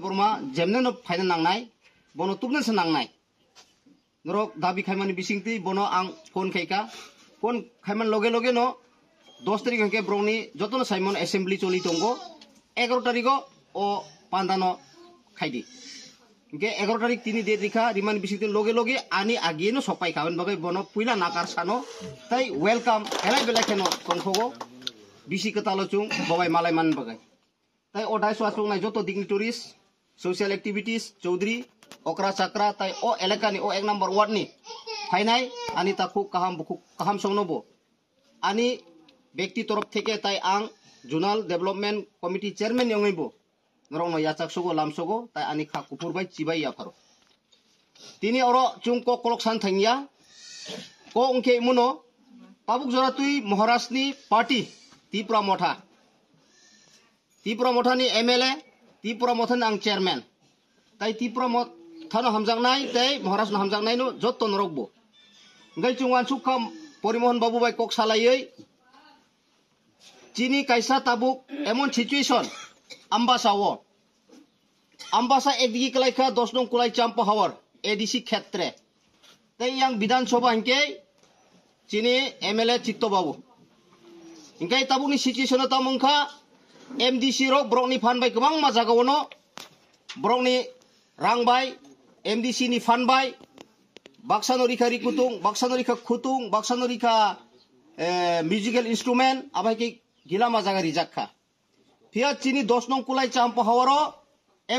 borma jemne no phaina nangnai bono tubne se nangnai norok dabi khaimani bisingti bono ang phone khaika phone khaiman loge loge no 10 tarik hangke brongni jotono Simon assembly choli tongo 11 tariko o pandano khaidi hingke 11 tarik tini date rikha riman bisingti loge loge ani agi no sopai khaben bagai bono puila nakar sano tai welcome helai belai kheno tongkhogo bisi ketalo chung babai malai man bagai tai odai swasung nai joto dignitaries social activities chaudhry okra chakra tai o elaka ni o 1 number ward ni phainai ani taku kaham songnobo ani ব্যক্তি তরফ থেকে তাই আং zonal development committee chairman ইংইবো নরং no yachak sogo lamsogo tai ani kha kupur bai chibai ya pharo tini oro chungko kolok san thangya ko ungke muno tabuk jora tui maharashni party tipra motha ni MLA tipra motha ang chairman tai tipra motha no hamjang nai tai maharashtra no hamjang nai no jotto norokbo ngai chungwan sukham porimohon babu bai kok salaiei Chini kaisa tabuk emon situation ambasa ekdigi kalaika 10 nong kulai champa hawar ADC khetre tai yang bidan sabha hingke chini MLA Chitto babu hingkai tabuk ni situation ta mongkha MDC ro brok ni fan bai kobang ma jaga wono brok ni rang bai MDC ni fan bai baksa norika rikutung baksa norika khutung baksa norika musical instrument abai ki gila majaga rijakha pia chini 10 nong kulai champa hawaro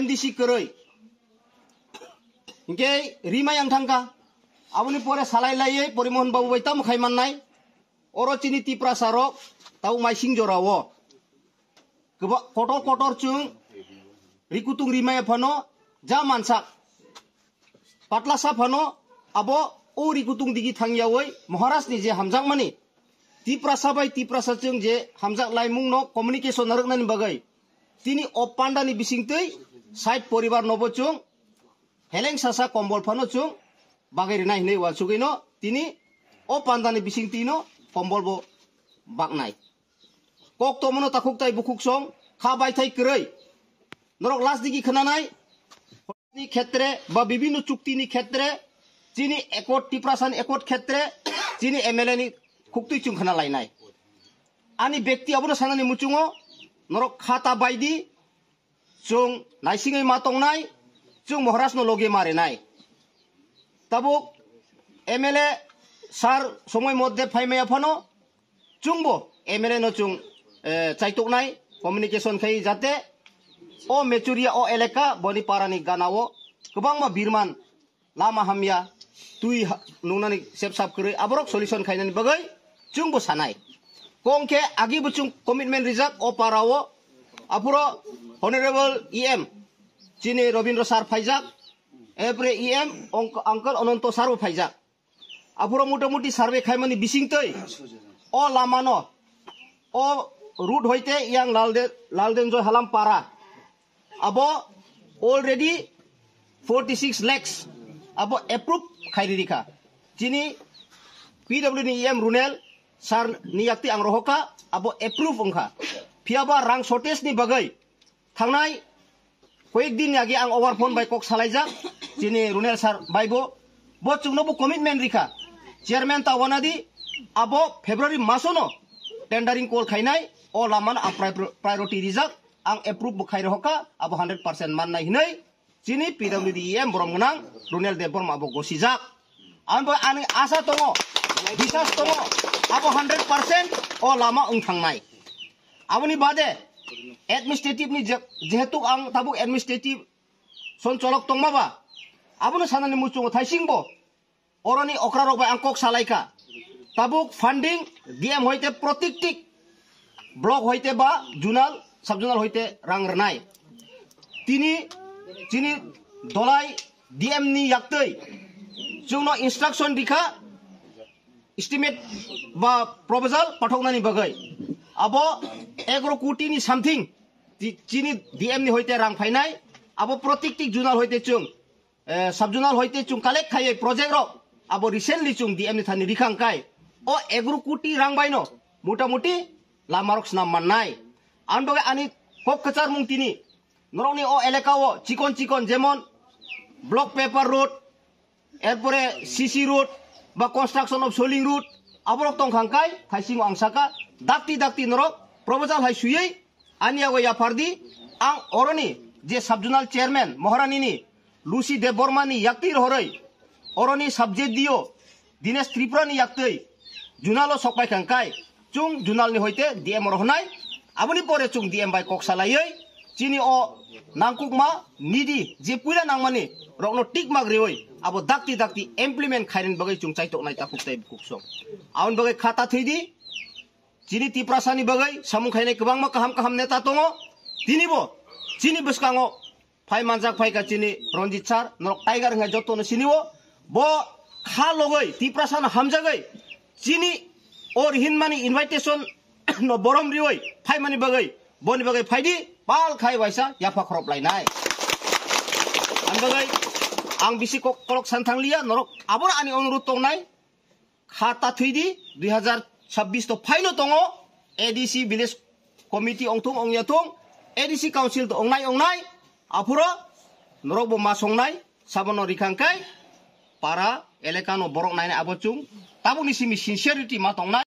MDC koroi hingke rima yang thangka abuni pore salai laiye porimohon babu bai tam khai mannai oro chini tipra sarok tau mai sing jorawo keba kotor chung rikutung rima ya phano ja mansak patla sa phano abo o rikutung digi thangyawoi maharashtra ni je hamjang mani Tiprasa bai tiprasa chung je hamjak laimung no communication narakna ni bagai tini opanda ni bisingtei side poribar nobo chung heleng sasa kombol phano chung bagai rinai nei wa chugino tini opanda ni bisingti no kombol bo baknai kok to mono takuk tai bukuk song kha bai thai krei norok last digi khananai ni khetre ba bibinno chukti ni khetre chini ekot tiprasan ekot khetre chini MLA ni Kukti chung khana lainai ani ব্যক্তি abono sanani muchungo norok khata baidi chung naisingai matong nai chung maharashtra no loge mare nai tabuk MLA sar somoy modde phaimaya phano chungbo MLA no chung chaitok nai communication khai jate o mechuria o eleka boni parani ganawo kobang ma birman lama hamya tui nunani sep kre aborok solution khainani bagai Chungbo sanai kongke agi bucung commitment rijak o parawo apuro honorable EM chini Robindro sar phaijak epre EM uncle Ononto sar phaijak apuro motamuti survey khaimani bisingtei o lamano o route hoite yang lalden joy halam para abo already 46 lakhs abo approve khairika chini PW ni EM Runel sar niyakti ang rohoka abo approve ongkha piaba rang shortage ni bagai thangnai koik din yagi ang overphone bai kok salaijak chini Runel sar baibo bo chungnobo commitment rikha chairman ta wanadi abo February masono tendering call khainai o laman ang priority rijak ang approve bukhai rohoka abo 100% mannai hinai chini PWDEM boromnang Runel Deborm abo gosijak ambo ani asa tongo bisas tongo abo 100% o lama ungthangnai aboni bade administrative ni jehetu ang tabuk administrative son cholok tongmaba abono sanani muchungo thaisingbo oroni okrarok bai angkok salaika tabuk funding DM hoite protiktik block hoite ba junal subjunal hoite rang rnai tini chini dolai DM ni yaktei chungno instruction dikha estimate ba proposal pathoknani bagai abo 11 koti ni something chini DM ni hoite rang phainai abo protiktik junal hoite chung subjunal hoite chung collect khai project ro abo recently chung DM ni thani rikhang kai o 11 koti rang baino motamuti lamarok snam mannai anboge ani kok kachar mung tini নরকনি ও এলাকাও চিকন চিকন যেমন block paper road এরপরে CC road বা construction of সোলিং root আবরক তংখাংকাই খাইসিং আংসাকা দাকতি দাকতি নরক proposal high সুयै আনিয়াগো ইয়াফারদি আং অরনি যে subzonal chairman মহারানীনি Lucy দেববর্মানি ইয়াক্তি রহরই অরনি subject দিও দিনেশ ত্রিপুরানি ইয়াক্তই জুনালো সকপাই খাংকাই চুং জুনালনি হইতে ডিএম রহনাই আবনি পরে চুং ডিএম বাই ককসালাই চিনি ও নাংকুকমা নিদি যে পুইলা নাংমানি রকনো টিক মাগরিওই আবো দাকতি দাকতি ইমপ্লিমেন্ট খাইরেন বাগৈ চুং চাইtok নাই তাকুকtai kuksong aun bagai khata thidi chini tiprasani bagai samung khainai kwbangma kaham kaham neta tongo tinibo chini bwskango phai manjak phaika chini Ronjit sar norok tiger nga jotono siniwo bo kha logoi tiprasana hamjagai chini or hinmani invitation no borom rioi phai mani bagai boni bagai phaidi pal khai waisa yafa khrop lainai an bagai ang bisi kolok santanglia norok abor ani onurut tongnai khata thuidi 2026 to phailo tongo ADC village committee ongtung ongyatung ADC council to ongnai apuro norok bo masongnai sabono rikangkai para elekano borok naine abochung tabuni simi sincerity ma tongnai